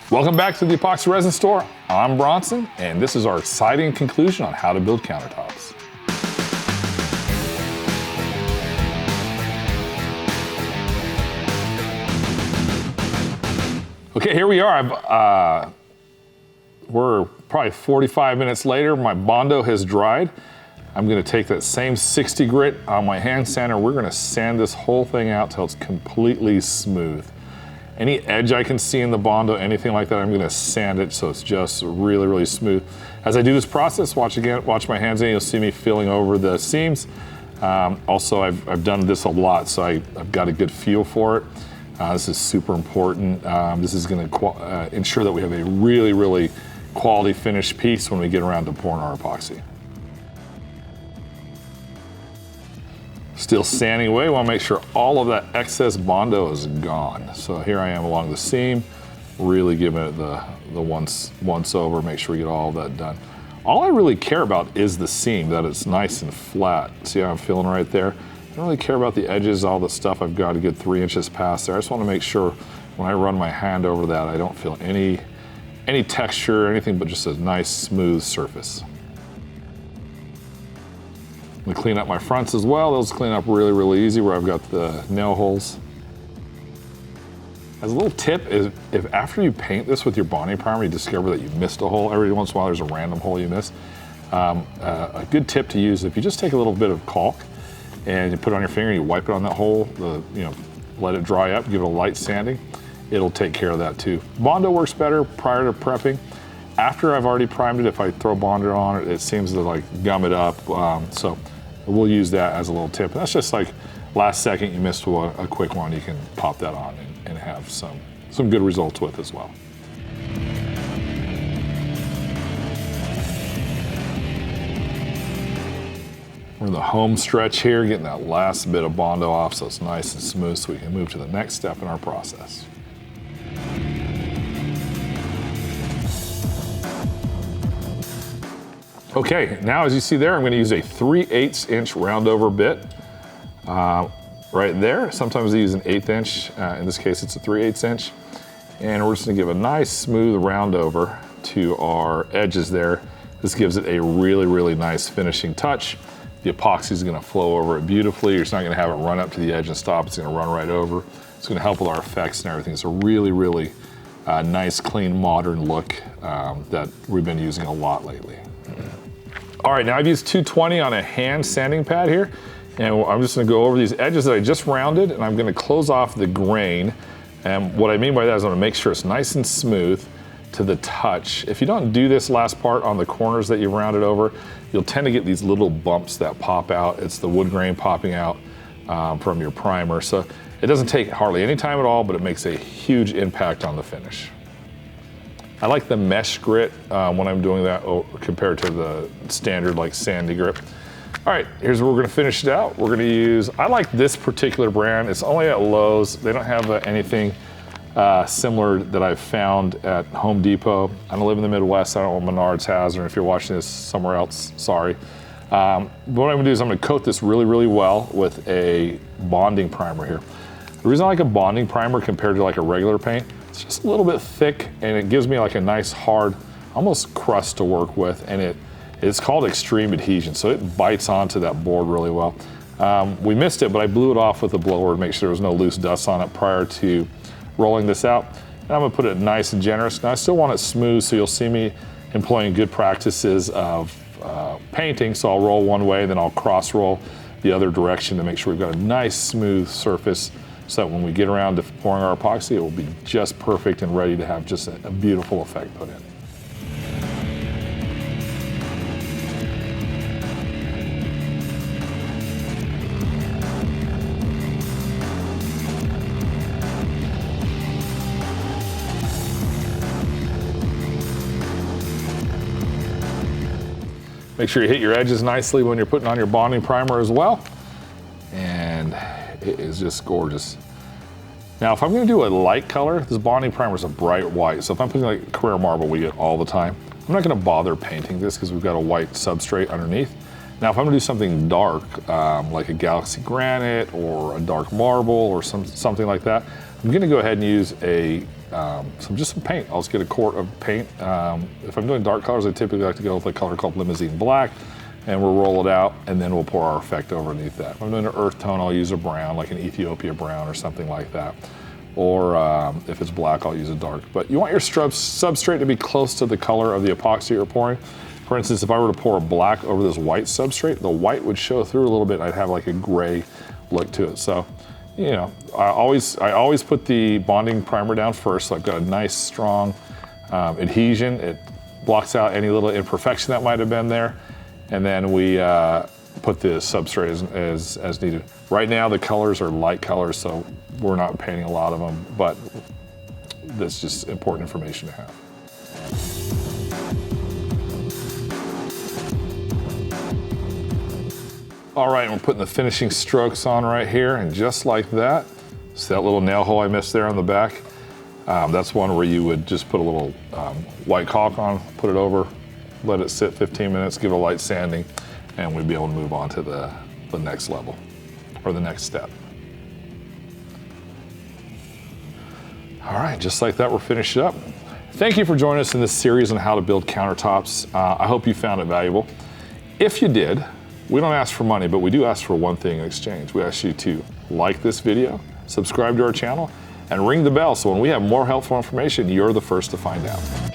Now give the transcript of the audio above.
Welcome back to the Epoxy Resin Store. I'm Bronson, and this is our exciting conclusion on how to build countertops. Okay, here we are. We're probably 45 minutes later. My Bondo has dried. I'm gonna take that same 60 grit on my hand sander. We're gonna sand this whole thing out till it's completely smooth. Any edge I can see in the Bondo, anything like that, I'm gonna sand it so it's just really, really smooth. As I do this process, watch my hands in, you'll see me filling over the seams. Also, I've done this a lot, so I've got a good feel for it. This is super important. This is gonna ensure that we have a really, really quality finished piece when we get around to pouring our epoxy. Still sanding away, want to make sure all of that excess Bondo is gone. So here I am along the seam, really giving it the once over, make sure we get all of that done. All I really care about is the seam, that it's nice and flat. See how I'm feeling right there? I don't really care about the edges, all the stuff I've got a good 3 inches past there. I just want to make sure when I run my hand over that, I don't feel any texture or anything but just a nice smooth surface. I'm gonna clean up my fronts as well. Those clean up really, really easy where I've got the nail holes. As a little tip is if after you paint this with your bonding primer, you discover that you missed a hole, every once in a while there's a random hole you miss. A good tip to use, if you just take a little bit of caulk and you put it on your finger, you wipe it on that hole, let it dry up, give it a light sanding, it'll take care of that too. Bondo works better prior to prepping. After I've already primed it, if I throw Bondo on it, it seems to like gum it up. So we'll use that as a little tip. And that's just like last second you missed a quick one, you can pop that on and have some good results with as well. We're in the home stretch here, getting that last bit of Bondo off so it's nice and smooth so we can move to the next step in our process. Okay, now as you see there, I'm gonna use a 3/8 inch round over bit right there. Sometimes I use an 1/8 inch. In this case, it's a 3/8 inch. And we're just gonna give a nice smooth round over to our edges there. This gives it a really, really nice finishing touch. The epoxy is gonna flow over it beautifully. You're just not gonna have it run up to the edge and stop. It's gonna run right over. It's gonna help with our effects and everything. It's a really, really nice, clean, modern look that we've been using a lot lately. All right, now I've used 220 on a hand sanding pad here, and I'm just gonna go over these edges that I just rounded, and I'm gonna close off the grain. And what I mean by that is I'm gonna make sure it's nice and smooth to the touch. If you don't do this last part on the corners that you've rounded over, you'll tend to get these little bumps that pop out. It's the wood grain popping out from your primer. So it doesn't take hardly any time at all, but it makes a huge impact on the finish. I like the mesh grit when I'm doing that compared to the standard like sandy grit. All right, here's where we're gonna finish it out. We're gonna use, I like this particular brand. It's only at Lowe's. They don't have anything similar that I've found at Home Depot. I don't live in the Midwest. I don't know what Menards has, or if you're watching this somewhere else, sorry. What I'm gonna do is I'm gonna coat this really, really well with a bonding primer here. The reason I like a bonding primer compared to like a regular paint, it's just a little bit thick and it gives me like a nice hard, almost crust to work with, and it's called extreme adhesion, so it bites onto that board really well. We missed it, but I blew it off with a blower to make sure there was no loose dust on it prior to rolling this out. And I'm gonna put it nice and generous. Now I still want it smooth, so you'll see me employing good practices of painting, so I'll roll one way, then I'll cross roll the other direction to make sure we've got a nice smooth surface so that when we get around to pouring our epoxy, it will be just perfect and ready to have just a beautiful effect put in. Make sure you hit your edges nicely when you're putting on your bonding primer as well. And it is just gorgeous. Now, if I'm gonna do a light color, this bonding primer is a bright white. So if I'm putting like Career Marble we get all the time, I'm not gonna bother painting this because we've got a white substrate underneath. Now, if I'm gonna do something dark, like a Galaxy Granite or a dark marble or something like that, I'm I'm gonna go ahead and use just some paint. I'll just get a quart of paint. If I'm doing dark colors, I typically like to go with a color called Limousine Black, and we'll roll it out, and then we'll pour our effect underneath that. If I'm doing an earth tone, I'll use a brown, like an Ethiopia brown or something like that. Or if it's black, I'll use a dark. But you want your substrate to be close to the color of the epoxy you're pouring. For instance, if I were to pour a black over this white substrate, the white would show through a little bit, and I'd have like a gray look to it. So, you know, I always put the bonding primer down first, so I've got a nice, strong adhesion. It blocks out any little imperfection that might have been there. And then we put the substrate as needed. Right now, the colors are light colors, so we're not painting a lot of them, but that's just important information to have. All right, we're putting the finishing strokes on right here, and just like that, see that little nail hole I missed there on the back? That's one where you would just put a little white caulk on, put it over, let it sit 15 minutes, give it a light sanding, and we'd be able to move on to the next level, or the next step. All right, just like that, we're finished up. Thank you for joining us in this series on how to build countertops. I hope you found it valuable. If you did, we don't ask for money, but we do ask for one thing in exchange. We ask you to like this video, subscribe to our channel, and ring the bell so when we have more helpful information, you're the first to find out.